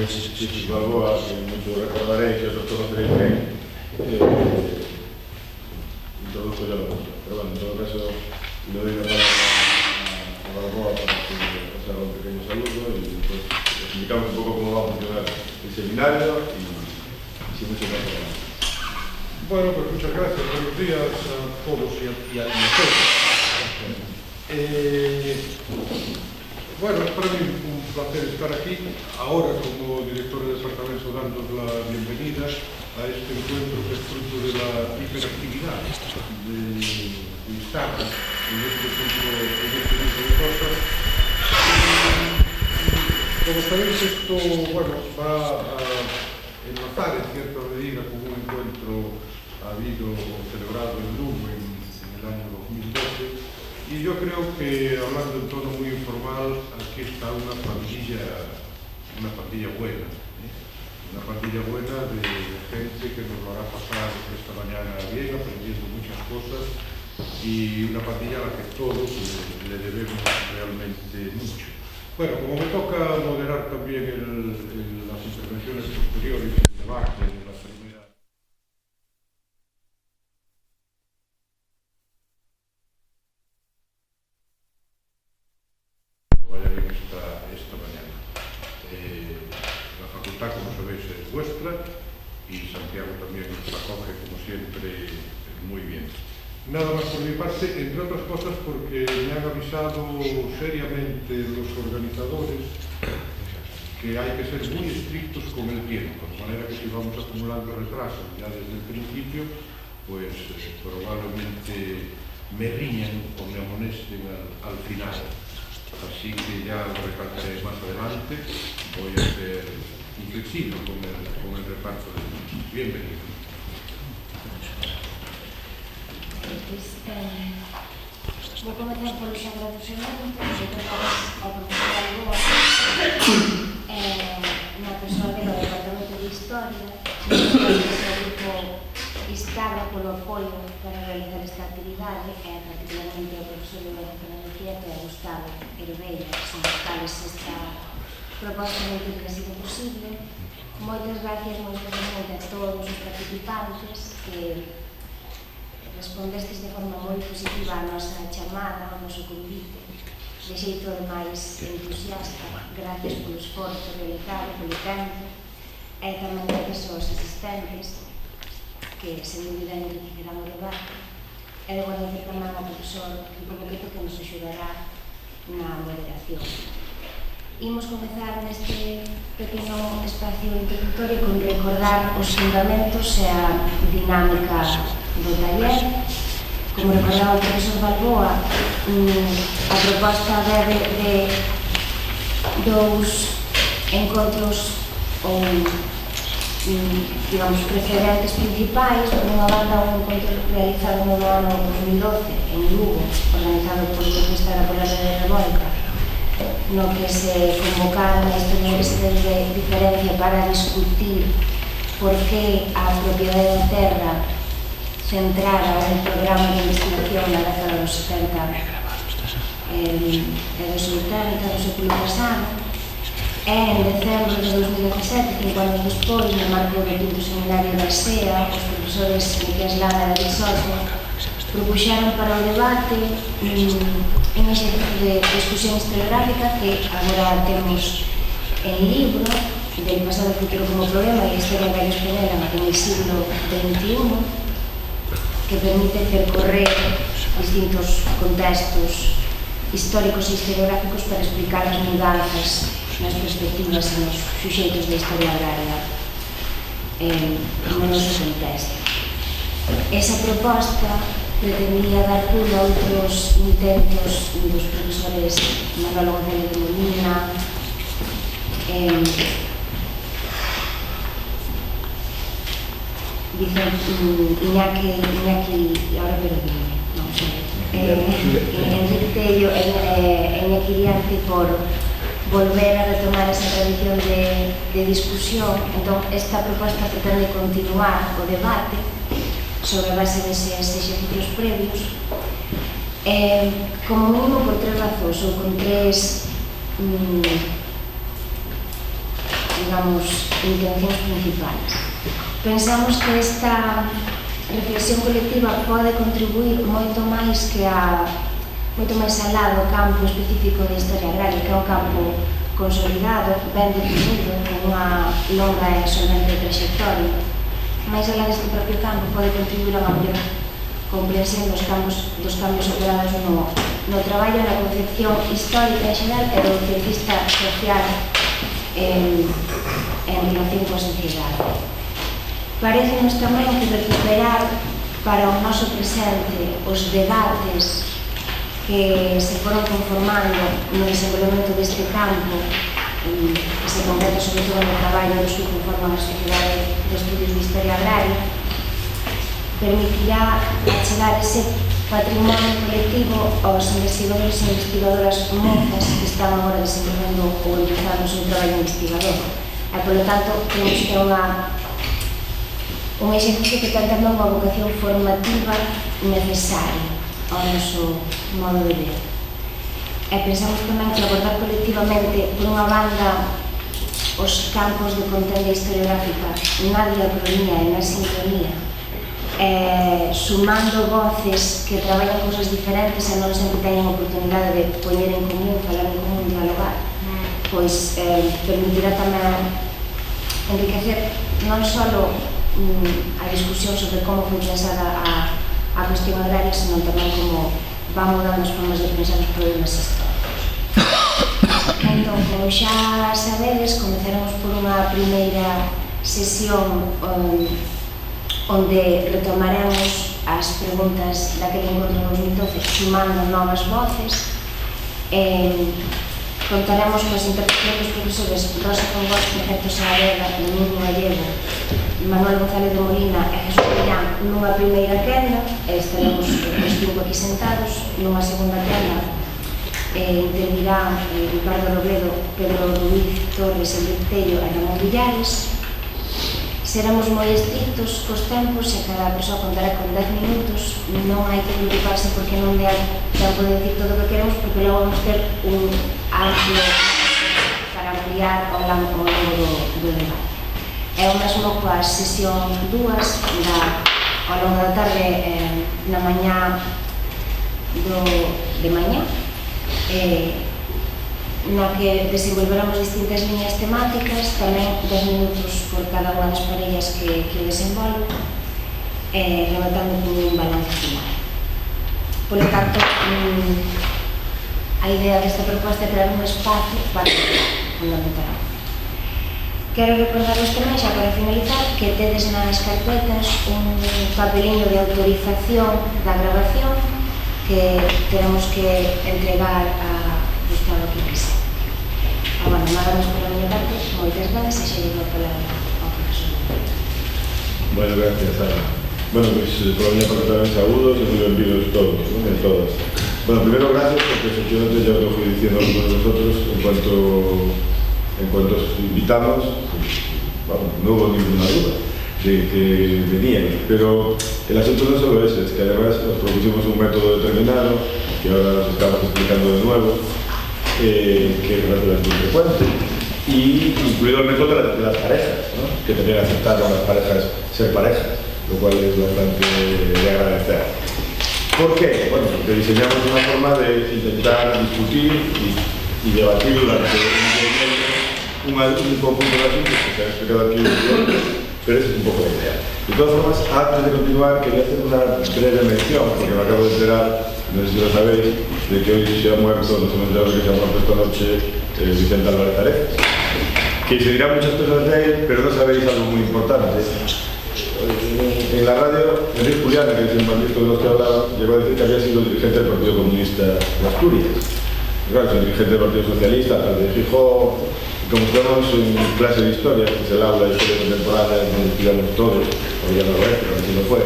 Chichi Balboa, que mucho recordaréis, que os conoceréis bien, introduzco yo lo otro. Pero bueno, en todo caso, le doy la palabra a Balboa para que os haga un pequeño saludo y después explicamos un poco cómo va a funcionar el seminario y sin mucho más. Bueno, pues muchas gracias. Buenos días a todos y a todas. Bueno, es para mí un placer estar aquí, ahora como director del departamento, dando la bienvenida a este encuentro que es fruto de la hiperactividad de Instagram en este tipo de cosas. Como sabéis, esto va a enlazar en cierta medida con un encuentro habido celebrado en Lugo en el año 2012. Y yo creo que, hablando en tono muy informal, aquí está una pandilla buena. Una pandilla buena de gente que nos lo hará pasar esta mañana bien, aprendiendo muchas cosas, y una pandilla a la que todos le debemos realmente mucho. Bueno, como me toca moderar también las intervenciones posteriores del debate de la primera. Esta mañana. La facultad, como sabéis, es vuestra y Santiago también nos acoge, como siempre, muy bien. Nada más por mi parte, entre otras cosas porque me han avisado seriamente los organizadores que hay que ser muy estrictos con el tiempo, de manera que si vamos acumulando retrasos ya desde el principio, pues probablemente me riñan o me amonesten al final. Así que ya lo recalcaré más adelante, voy a ser inflexible con el reparto de niños. Bienvenido. Vou comenzar polos agradecementos ao profesor Balboa na persoa do Departamento de Historia, o grupo Istabra polo apoio para realizar esta actividade e particularmente ao profesor de Filosofía e a Gustavo Herbeira, que son os cales esta proposta non teria sido posible. Moitas gracias moi especialmente a todos os participantes que respondestes de forma moi positiva á nosa chamada, ao noso convite, de xeito máis entusiasta. Gracias polo esforzo realizado, polo tempo, e tamén gracias aos asistentes que, sen dúbida, enriquecerán o debate. E debo agradecer tamén ao profesor Rico Boqueto que nos axudará na moderación. Imos comezar neste pequeno espacio introductorio con recordar os fundamentos e a dinámica do taller. Como recordaba o profesor Balboa, a proposta bebe de dous encontros ou, digamos, precedentes principais. Por unha banda, un encontro realizado no ano 2012 en Lugo, organizado por Orquesta da Polar de Revolca, no que se convocaron a historiadores de diferencia para discutir por que a propiedade da terra centrara un programa de investigación na década dos 70 e dos 80 do século pasado. E en decembro de 2017, 5 anos despois, no marco do quinto seminario da SEA, os profesores Miquel Lara e Soto propuxeron para o debate un exercicio de discusión historiográfica que agora temos en libro, del pasado e futuro como problema e a historia da española en el siglo XXI, que permite percorrer distintos contextos históricos e historiográficos para explicar as mudanzas nas perspectivas e nos suxeitos da historia agraria no noso contexto. Esa proposta pretendía dar curso a outros intentos dos profesores Manolo González de Molina, Iñaki, ahora perdóname, non sei, Enrique Tello e Iñaki Diante por volver a retomar esa tradición de discusión. Entón, esta proposta pretende continuar o debate sobre a base deses exercicios previos, como mínimo por tres razóns, ou con tres digamos, intencións principais. Pensamos que esta reflexión colectiva pode contribuir moito máis alá do campo específico de historia agraria, que é un campo consolidado, ben definido, con unha longa e solvente trayectoria. Máis alá deste propio campo pode contribuir a unha mellor comprensión dos cambios operados no traballo, na concepción histórica en xeral e do ciencista social en relación coa sociedade. Parécenos tamén que recuperar para o noso presente os debates que se foron conformando no desenvolvemento deste campo, que se concreta sobre todo no traballo dos que conforman a Sociedade de Estudios de Historia Agraria, permitirá achegar ese patrimonio colectivo aos investigadores e investigadoras mozas que están agora desenvolvendo ou empezando o seu traballo investigador. E, polo tanto, temos que un exercicio que ten tamén unha vocación formativa necesaria ao noso modo de ver. E pensamos tamén que abordar colectivamente, por unha banda, os campos de contenda historiográfica na diacronía e na sincronía, sumando voces que traballan cousas diferentes e non sempre teñen oportunidade de poñer en común, falar en común, dialogar, pois permitirá tamén enriquecer non só a discusión sobre como foi pensada a cuestión agraria, senón tamén como van mudando as formas de pensar os problemas históricos. Entón, como xa sabedes, comezaremos por unha primeira sesión onde retomaremos as preguntas daquele encontro de 2012 sumando novas voces. Contaremos coas interpretacións dos profesores Rosa Congost, Perfecto Saavedra, Domingo Gallego, Manuel González de Molina e Jesús Millán nunha primeira quenda, e estaremos os 5 aquí sentados. Nunha segunda quenda intervirán Ricardo Robledo, Pedro Ruiz Torres, Enrique Tello e Ramón Villares. Seremos moi estrictos cos tempos e cada persoa contará con 10 minutos. Non hai que preocuparse porque non dea tempo de decir todo o que queremos, porque logo vamos ter un amplio para ampliar ao longo do debate. É o mesmo coas sesión 2 ao longo da tarde na mañá de mañá, na que desenvolveremos distintas líneas temáticas, tamén 10 minutos por cada unha das parellas que o desenvolve, rematando con un balance final. Polo tanto, a idea desta proposta é crear un espacio para fundamental. Quero recordaros tamén, xa para finalizar, que tedes nas carpetas un papeliño de autorización da grabación que teremos que entregar a Gustavo Quipis. Bueno, nada máis por a miña parte, moitas gracias e xa llevo a palabra ao profesor. Bueno, gracias, Ana. Bueno, pues por a miña parte tamén saúdos e moi benvidos todos, ¿no? En todas. Bueno, primero gracias porque efectivamente ya lo fui diciendo a algunos de nosotros en cuanto os invitamos, bueno, no hubo ninguna duda de que venían, pero el asunto no solo es que además nos propusimos un método determinado que ahora nos estamos explicando de nuevo, que es relativamente frecuente, y incluido el método de las parejas, ¿no? Que también aceptaron las parejas ser parejas, lo cual es bastante de agradecer. ¿Por qué? Bueno, porque diseñamos una forma de intentar discutir y debatir durante un conjunto de asuntos que se han explicado aquí, pero esa es un poco la idea. De todas formas, antes de continuar, quería hacer una breve mención, porque me acabo de enterar, no sé si lo sabéis, de que hoy se ha muerto, nos hemos enterado de que se ha muerto esta noche Vicente Álvarez Areces, que se dirán muchas cosas de él, pero no sabéis algo muy importante. En la radio, Enrique Juliana, que es el magisto de los que hablaba, llegó a decir que había sido el dirigente del Partido Comunista de Asturias. Claro, es el dirigente del Partido Socialista, alcalde de Gijón. Como estamos en clase de historia, que es el aula de historia contemporánea, donde estudiamos todos, o ya no lo es, pero así lo fue.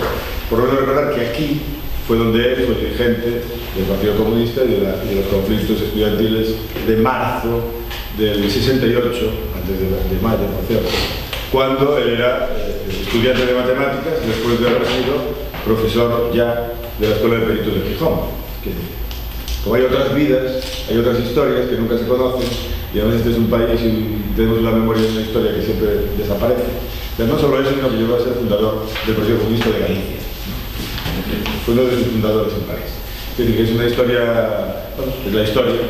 Por lo menos recordar que aquí fue donde él fue dirigente del Partido Comunista y de los conflictos estudiantiles de marzo del 68, antes de mayo, por cierto, cuando él era estudiante de matemáticas, después de haber sido profesor ya de la Escuela de Peritos de Gijón. Como hay otras vidas, hay otras historias que nunca se conocen, Y además este es un país y tenemos una memoria de una historia que siempre desaparece. Pero no solo eso, sino que llegó a ser fundador del Partido Comunista de Galicia. Fue uno de sus fundadores en París. Es decir, que es una historia, bueno, es la historia,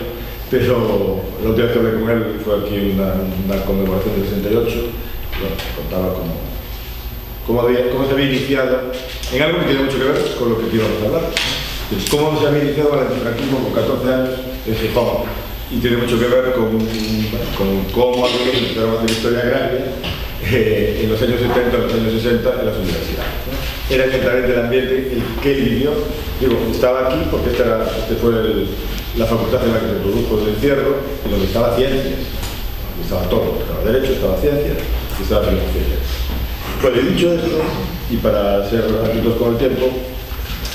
pero la última vez que hablé con él fue aquí una conmemoración del 68, y bueno, contaba cómo se había iniciado en algo que tiene mucho que ver con lo que íbamos a hablar. Cómo se había iniciado el antifranquismo con 14 años en Gijón, y tiene mucho que ver con cómo algunos empezaron a hacer historia agraria en los años 70, en los años 60 en las universidades. Era exactamente el ambiente el que él vivió. Digo, estaba aquí porque esta fue la facultad en la que se produjo el encierro, en donde estaba ciencias, estaba todo, estaba derecho, estaba ciencias y estaba filosofía. Bueno, he dicho esto, y para ser rápidos con el tiempo,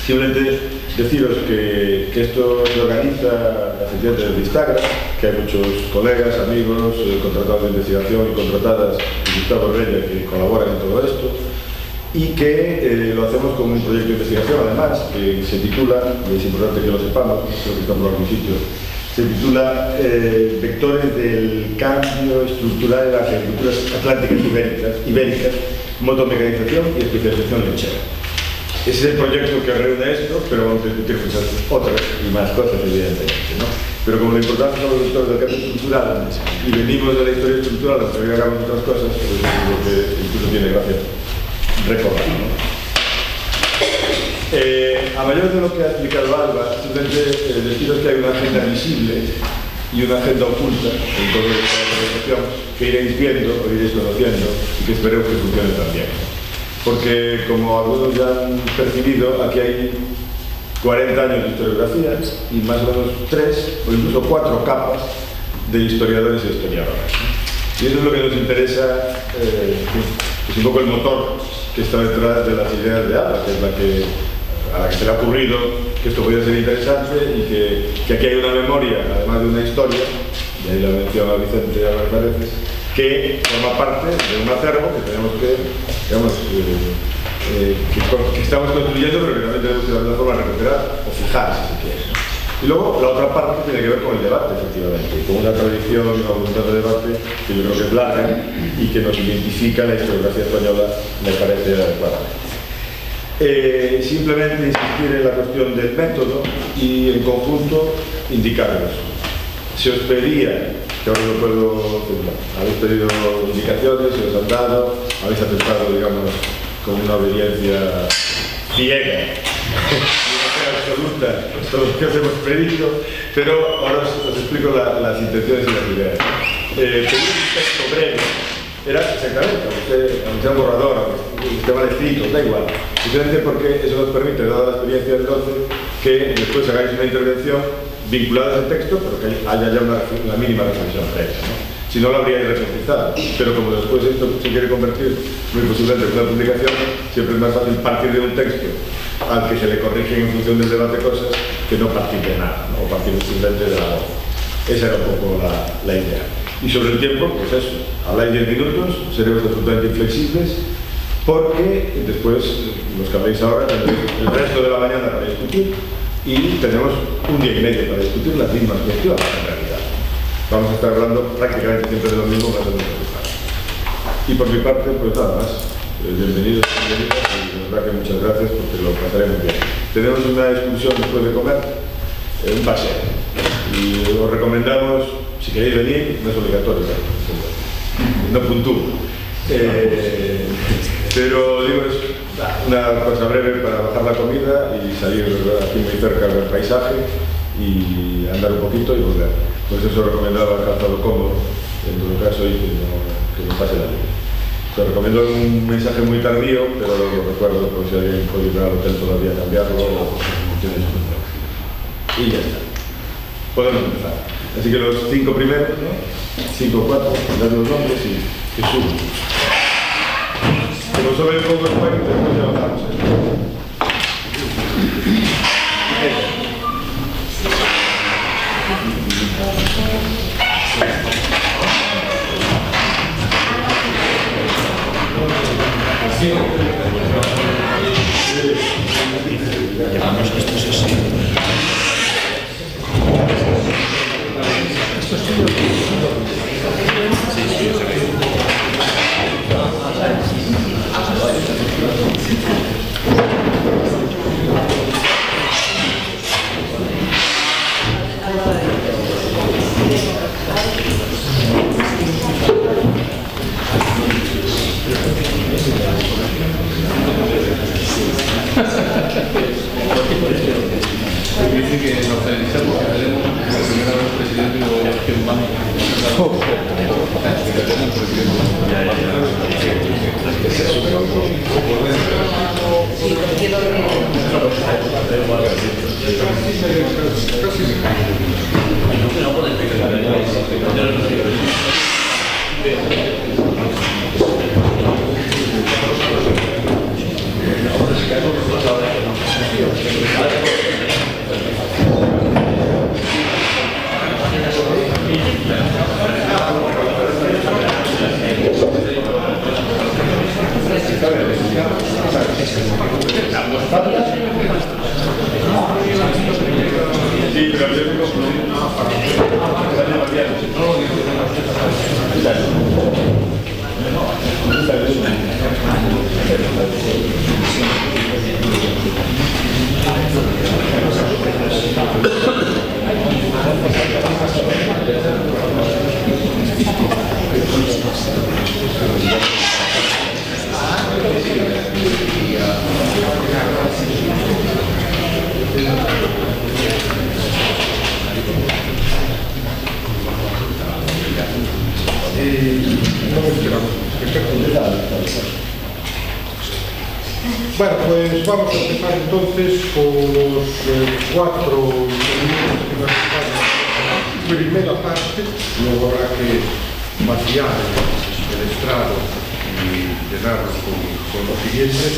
simplemente deciros que esto se organiza efectivamente desde Instagram, que hay muchos colegas, amigos, contratados de investigación y contratadas de Gustavo Bella que colaboran en todo esto, y que lo hacemos con un proyecto de investigación, además, que se titula, y es importante que lo sepamos, creo que está por algún sitio, se titula Vectores del cambio estructural en las agriculturas atlánticas ibéricas, motomecanización y especialización lechera. Ese es el proyecto que reúne esto, pero vamos a discutir muchas otras y más cosas, evidentemente, ¿no? Pero como lo importante son los vectores del cambio estructural y venimos de la historia estructural, aunque hoy hagamos otras cosas, pues es lo que incluso tiene gracia recordar, ¿no? A mayor de lo que ha explicado Alba, simplemente deciros que hay una agenda visible y una agenda oculta en toda esta organización que iréis viendo o iréis conociendo y que esperemos que funcione también. Porque, como algunos ya han percibido, aquí hay 40 años de historiografía y más o menos 3 o incluso 4 capas de historiadores y historiadoras. Y eso es lo que nos interesa, es un poco el motor que está detrás de las ideas de Alba, que es a la que se le ha ocurrido que esto podría ser interesante y que aquí hay una memoria, además de una historia, y ahí la menciona Vicente a veces, que forma parte de un acervo que tenemos que, digamos, que estamos construyendo, pero que también tenemos que de alguna forma recuperar o fijar, si se quiere. Y luego la otra parte tiene que ver con el debate, efectivamente, con una tradición y una voluntad de debate que yo creo que es larga y que nos identifica la historiografía española, me parece adecuada. Simplemente insistir en la cuestión del método y en conjunto indicarlos. Se os pedía, que ahora lo puedo firmar, habéis pedido indicaciones, se os han dado, habéis aceptado, digamos, con una obediencia ciega absoluta todo lo que os hemos pedido, pero ahora os explico las intenciones y las ideas. Pedir un texto breve era exactamente, aunque sea un borrador, aunque esté mal escrito, da igual. Simplemente porque eso nos permite, dada la experiencia del 12, que después hagáis una intervención vinculada a ese texto, pero que haya ya una mínima reflexión previa, ¿no? Si no, lo habríais reportizado. Pero como después esto se quiere convertir muy posiblemente en una publicación, siempre es más fácil partir de un texto al que se le corrigen en función del debate cosas que no partir de nada, ¿no? O partir simplemente de la voz. Esa era un poco la idea. Y sobre el tiempo, pues eso, habláis 10 minutos, seremos absolutamente inflexibles, porque después, los que habléis ahora, tendréis el resto de la mañana para discutir y tenemos un día y medio para discutir las mismas cuestiones en realidad. Vamos a estar hablando prácticamente siempre de lo mismo, más o menos. Y por mi parte, pues nada más. Bienvenidos, bienvenidas, y de verdad que muchas gracias porque lo pasaremos bien. Tenemos una excursión después de comer, un paseo. Y os recomendamos, si queréis venir, no es obligatorio, no puntúo. Pero digo, es una cosa breve para bajar la comida y salir aquí muy cerca del paisaje y andar un poquito y volver. Pues eso recomendaba calzado cómodo, en todo caso, y que no pase la vida. Te recomiendo un mensaje muy tardío, pero lo recuerdo, por si alguien puede ir al hotel todavía a cambiarlo o tienes un. Y ya está. Podemos empezar. Así que los 5 primeros, ¿no? 5 o 4, dar los nombres y subo. Como solo hay un poco de juego, después ya bajamos. Llamamos esto así. Bueno, pues vamos a empezar entonces con los 4 intervinientes que participan en la primera parte. Luego habrá que vaciar el estrado y llenarlo con los siguientes.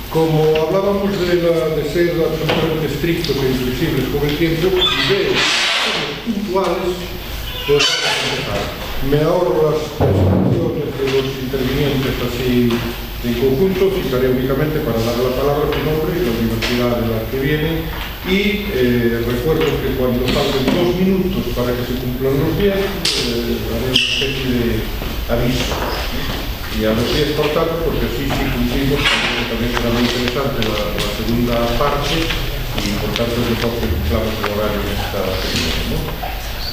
Como hablábamos de ser absolutamente estrictos e inflexibles con el tiempo y de puntuales, pues vamos a empezar. Me ahorro las presentaciones de los intervinientes así en conjunto, fijaré únicamente para dar la palabra a su nombre y la universidad de la que viene y recuerdo que cuando falten 2 minutos para que se cumplan los 10 haré una especie de aviso y a los 10 por tanto, porque así sí cumplimos, también será muy interesante la segunda parte y por tanto es mejor que cumplamos el horario en esta segunda, ¿no?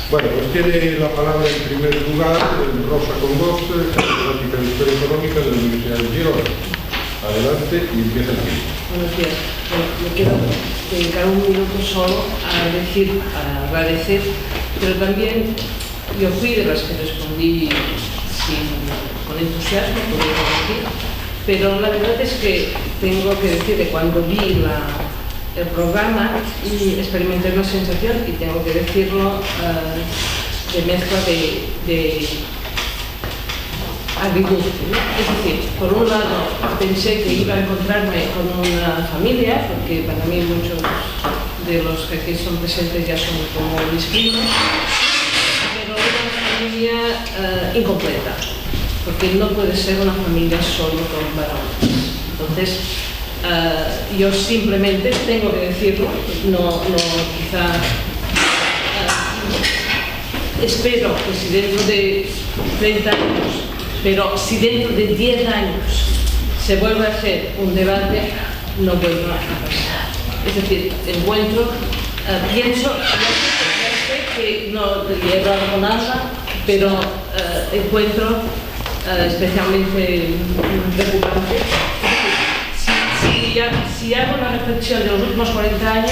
Bueno, pues tiene la palabra en primer lugar Rosa Congost, catedrática de Historia Económica de la Universidad de Girona. Adelante y empieza el tiempo. Buenos días. Bueno, me quiero dedicar un minuto solo a agradecer, pero también yo fui de las que respondí con entusiasmo, podría decir, pero la verdad es que tengo que decir que cuando vi el programa y experimenté una sensación, y tengo que decirlo, de mezcla de agridulce, ¿no? Es decir, por un lado pensé que iba a encontrarme con una familia, porque para mí muchos de los que aquí son presentes ya son como mis primos, pero una familia incompleta, porque no puede ser una familia solo con varones. Entonces, yo simplemente tengo que decirlo, no quizá espero que si dentro de 30 años, pero si dentro de 10 años se vuelve a hacer un debate, no vuelva a pasar. Es decir, encuentro, pienso, ya sé que no he hablado con Alba, pero encuentro especialmente preocupante. Si hago una reflexión de los últimos 40 años,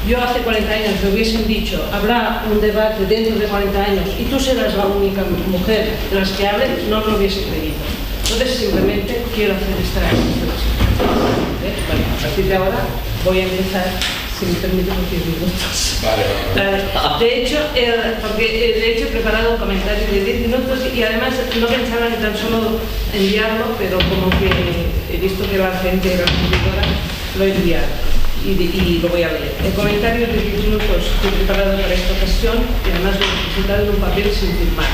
yo hace 40 años me hubiesen dicho, habrá un debate dentro de 40 años y tú serás la única mujer de las que hable, no lo hubiese creído. Entonces simplemente quiero hacer esta reflexión. Bueno, a partir de ahora voy a empezar, si me permiten, los 10 minutos. Vale. De hecho, he preparado un comentario de 10 minutos y además no pensaba ni tan solo enviarlo, pero como que he visto que la gente era escritora, lo he enviado y lo voy a leer. El comentario de 10 minutos que he preparado para esta ocasión y además lo he presentado en un papel sin firmar.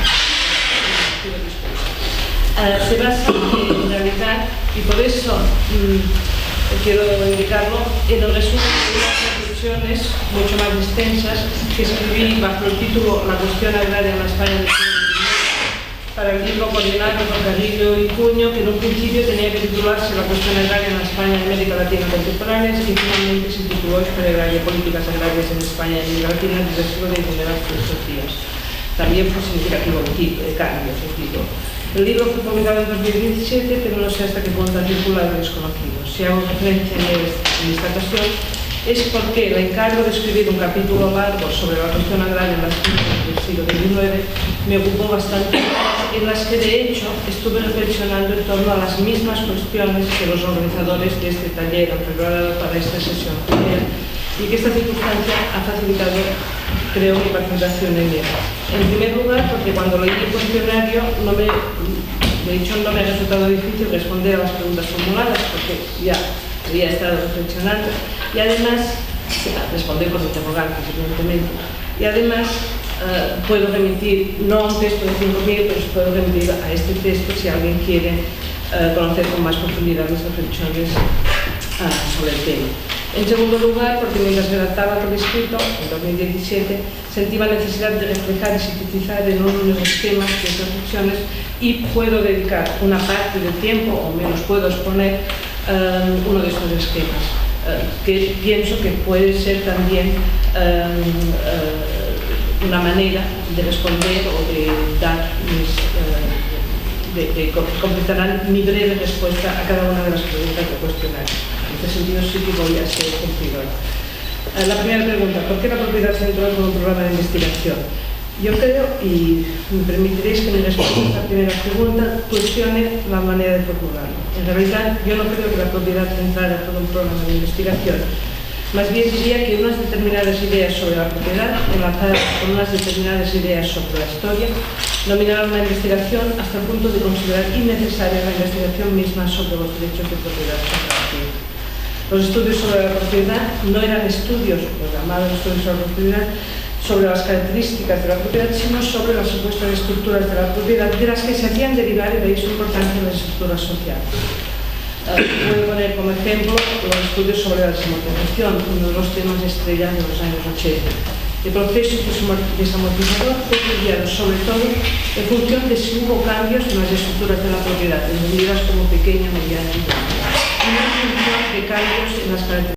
Se basa en realidad, y por eso quiero indicarlo, en el resumen de unas reflexiones mucho más extensas que escribí bajo el título La cuestión agraria en la España del siglo XIX para el libro coordinado por Carrillo y Cuño, que en un principio tenía que titularse La cuestión agraria en la España y América Latina contemporáneas y finalmente se tituló Historia agraria, políticas agrarias en España y América Latina desde el siglo XIX hasta estos días. También fue significativo el cambio de título. El libro fue publicado en 2017, pero no sé hasta qué punto ha circulado y desconocido. Si hago referencia en esta ocasión, es porque el encargo de escribir un capítulo largo sobre la cuestión agraria en las ciudades del siglo XIX me ocupó bastante, en las que de hecho estuve reflexionando en torno a las mismas cuestiones que los organizadores de este taller han preparado para esta sesión y que esta circunstancia ha facilitado, creo, mi participación en ella. En primer lugar, porque cuando leí el cuestionario de hecho no me ha resultado difícil responder a las preguntas formuladas porque ya había estado reflexionando y además responder con interrogantes, evidentemente, y además puedo remitir, no a un texto de 5.000, pero puedo remitir a este texto si alguien quiere conocer con más profundidad mis reflexiones sobre el tema. En segundo lugar, porque mientras redactaba por escrito, en 2017, sentí la necesidad de reflejar y sintetizar en unos esquemas de reflexiones y puedo dedicar una parte del tiempo, o menos puedo exponer uno de estos esquemas, que pienso que puede ser también una manera de responder o de dar de completar mi breve respuesta a cada una de las preguntas del cuestionario. En este sentido sí que voy a ser cumplidora. La primera pregunta, ¿por qué la propiedad central como un programa de investigación? Yo creo, y me permitiréis que mi respuesta a esta primera pregunta cuestione la manera de formularlo. En realidad, yo no creo que la propiedad central es todo un programa de investigación. Más bien diría que unas determinadas ideas sobre la propiedad, enlazadas con unas determinadas ideas sobre la historia, dominaron la investigación hasta el punto de considerar innecesaria la investigación misma sobre los derechos de propiedad compartida. Los estudios sobre la propiedad no eran estudios, los llamados estudios sobre la propiedad, sobre las características de la propiedad, sino sobre las supuestas estructuras de la propiedad, de las que se hacían derivar, y de ahí su importancia en las estructuras sociales. Puedo poner como ejemplo los estudios sobre la desamortización, uno de los temas estrella de los años 80. El proceso desamortizador fue estudiado sobre todo en función de si hubo cambios en las estructuras de la propiedad, entendidas como pequeña, mediana y grande, y no en función de cambios en las características